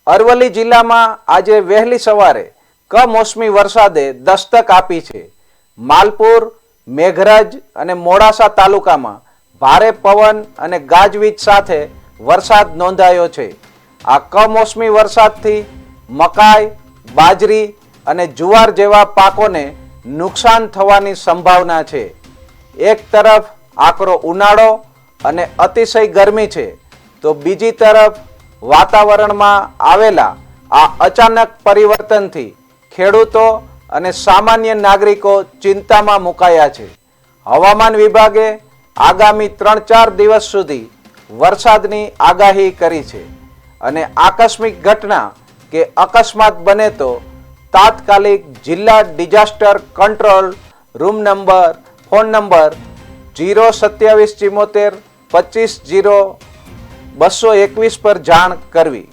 અરવલ્લી જિલ્લામાં આજે વહેલી સવારે કમોસમી વરસાદે દસ્તક આપી છે. માલપુર, મેઘરજ અને મોડાસા તાલુકામાં ભારે પવન અને ગાજવીજ સાથે વરસાદ નોંધાયો છે. આ કમોસમી વરસાદથી મકાઈ, બાજરી અને જુવાર જેવા પાકોને નુકસાન થવાની સંભાવના છે. એક તરફ આકરો ઉનાળો અને અતિશય ગરમી છે, તો બીજી તરફ વાતાવરણમાં આવેલા આ અચાનક પરિવર્તનથી ખેડૂતો અને સામાન્ય નાગરિકો ચિંતામાં મુકાયા છે. હવામાન વિભાગે આગામી 3-4 દિવસ સુધી વરસાદની આગાહી કરી છે અને આકસ્મિક ઘટના કે અકસ્માત બને તો તાત્કાલિક જિલ્લા disaster control room phone number 02774 25 0 221 પર જાણ કરવી.